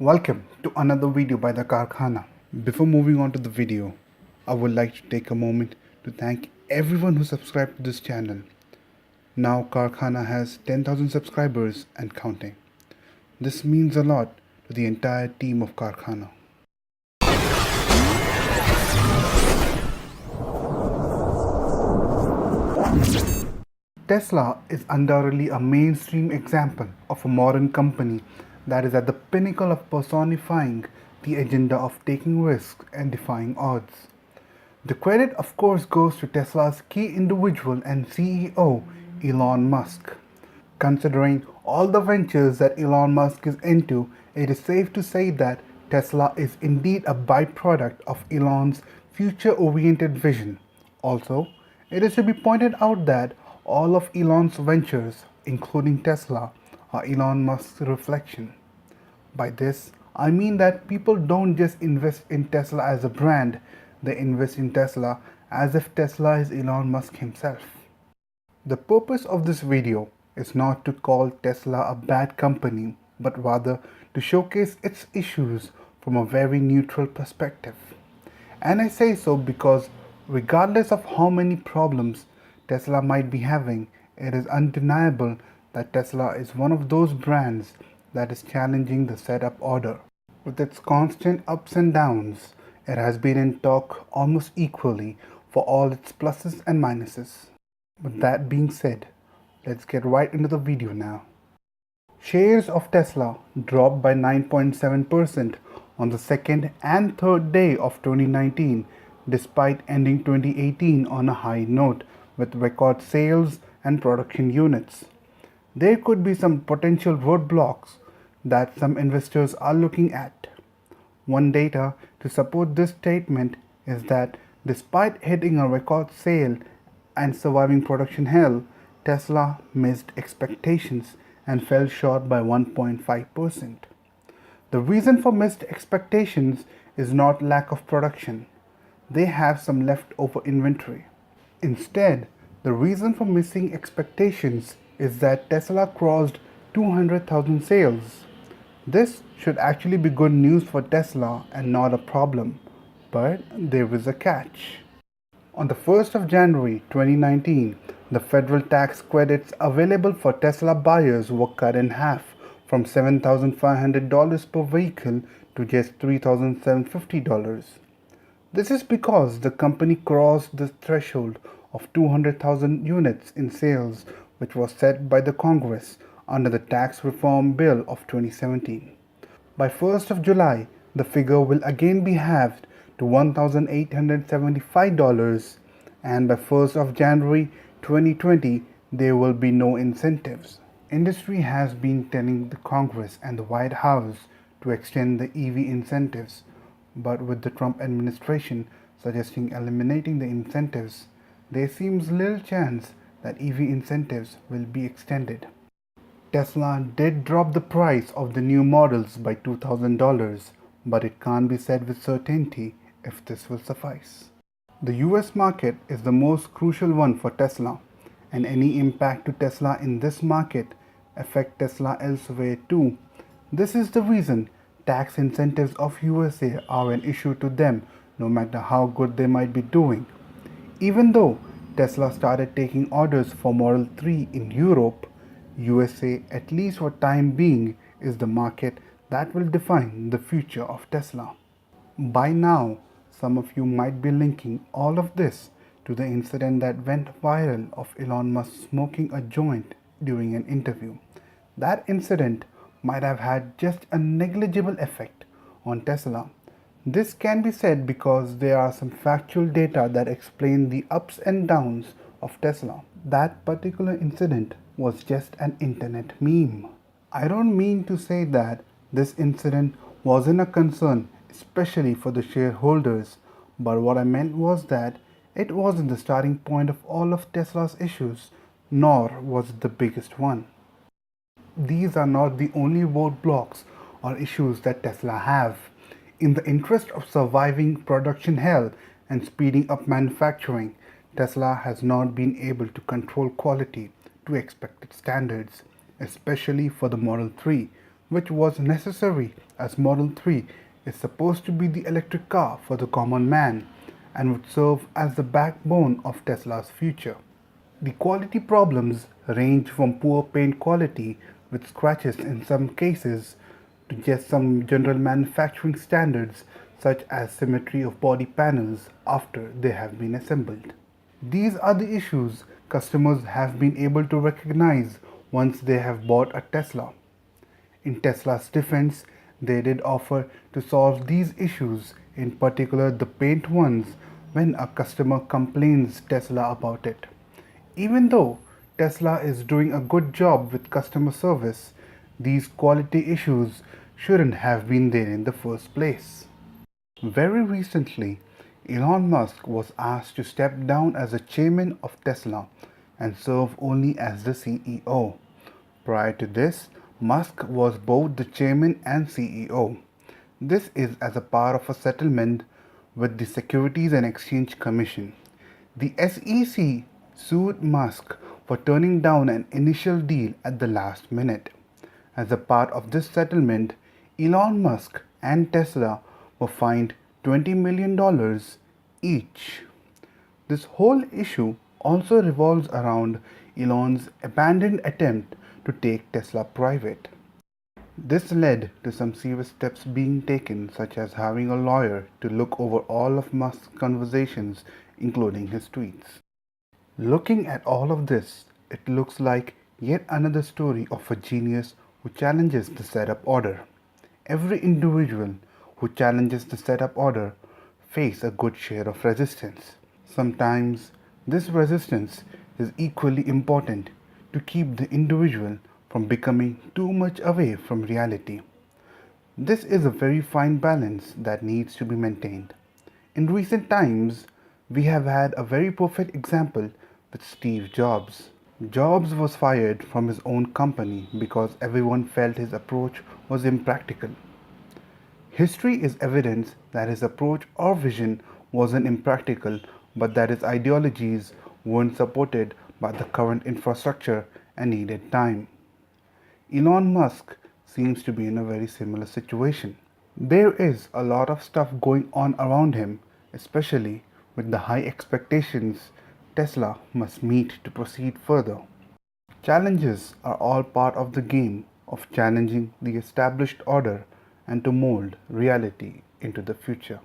Welcome to another video by the Karkhana. Before moving on to the video, I would like to take a moment to thank everyone who subscribed to this channel. Now Karkhana has 10,000 subscribers and counting. This means a lot to the entire team of Karkhana. Tesla is undoubtedly a mainstream example of a modern company that is at the pinnacle of personifying the agenda of taking risks and defying odds. The credit, of course, goes to Tesla's key individual and CEO, Elon Musk. Considering all the ventures that Elon Musk is into, it is safe to say that Tesla is indeed a byproduct of Elon's future-oriented vision. Also, it is to be pointed out that all of Elon's ventures, including Tesla, are Elon Musk's reflection. By this, I mean that people don't just invest in Tesla as a brand, they invest in Tesla as if Tesla is Elon Musk himself. The purpose of this video is not to call Tesla a bad company, but rather to showcase its issues from a very neutral perspective. And I say so because regardless of how many problems Tesla might be having, it is undeniable that Tesla is one of those brands that is challenging the setup order. With its constant ups and downs, it has been in talk almost equally for all its pluses and minuses. With that being said, let's get right into the video now. Shares of Tesla dropped by 9.7% on the second and third day of 2019, despite ending 2018 on a high note with record sales and production units. There could be some potential roadblocks that some investors are looking at. One data to support this statement is that despite hitting a record sale and surviving production hell, Tesla missed expectations and fell short by 1.5%. The reason for missed expectations is not lack of production. They have some leftover inventory. Instead, the reason for missing expectations is that Tesla crossed 200,000 sales. This should actually be good news for Tesla and not a problem, but there is a catch. On the 1st of January 2019, the federal tax credits available for Tesla buyers were cut in half from $7,500 per vehicle to just $3,750. This is because the company crossed the threshold of 200,000 units in sales, which was set by the Congress under the Tax Reform Bill of 2017. By 1st of July, the figure will again be halved to $1,875, and by 1st of January 2020, there will be no incentives. Industry has been telling the Congress and the White House to extend the EV incentives, but with the Trump administration suggesting eliminating the incentives, there seems little chance that EV incentives will be extended. Tesla did drop the price of the new models by $2,000, but it can't be said with certainty if this will suffice. The US market is the most crucial one for Tesla, and any impact to Tesla in this market affect Tesla elsewhere too. This is the reason tax incentives of USA are an issue to them no matter how good they might be doing. Even though Tesla started taking orders for Model 3 in Europe, USA, at least for time being, is the market that will define the future of Tesla. By now, some of you might be linking all of this to the incident that went viral of Elon Musk smoking a joint during an interview. That incident might have had just a negligible effect on Tesla. This can be said because there are some factual data that explain the ups and downs of Tesla. That particular incident was just an internet meme. I don't mean to say that this incident wasn't a concern, especially for the shareholders, but what I meant was that it wasn't the starting point of all of Tesla's issues, nor was it the biggest one. These are not the only roadblocks or issues that Tesla have. In the interest of surviving production hell and speeding up manufacturing, Tesla has not been able to control quality to expected standards, especially for the Model 3, which was necessary as Model 3 is supposed to be the electric car for the common man and would serve as the backbone of Tesla's future. The quality problems range from poor paint quality with scratches in some cases to just some general manufacturing standards such as symmetry of body panels after they have been assembled. These are the issues customers have been able to recognize once they have bought a Tesla. In Tesla's defense, they did offer to solve these issues, in particular the paint ones, when a customer complains Tesla about it. Even though Tesla is doing a good job with customer service, these quality issues shouldn't have been there in the first place. Very recently, Elon Musk was asked to step down as the chairman of Tesla and serve only as the CEO. Prior to this, Musk was both the chairman and CEO. This is as a part of a settlement with the Securities and Exchange Commission. The SEC sued Musk for turning down an initial deal at the last minute. As a part of this settlement, Elon Musk and Tesla were fined $20 million each. This whole issue also revolves around Elon's abandoned attempt to take Tesla private. This led to some serious steps being taken, such as having a lawyer to look over all of Musk's conversations, including his tweets. Looking at all of this, it looks like yet another story of a genius who challenges the setup order. Every individual who challenges the setup order face a good share of resistance. Sometimes this resistance is equally important to keep the individual from becoming too much away from reality. This is a very fine balance that needs to be maintained. In recent times, we have had a very perfect example with Steve Jobs. Jobs was fired from his own company because everyone felt his approach was impractical. History is evidence that his approach or vision wasn't impractical, but that his ideologies weren't supported by the current infrastructure and needed time. Elon Musk seems to be in a very similar situation. There is a lot of stuff going on around him, especially with the high expectations Tesla must meet to proceed further. Challenges are all part of the game of challenging the established order and to mold reality into the future.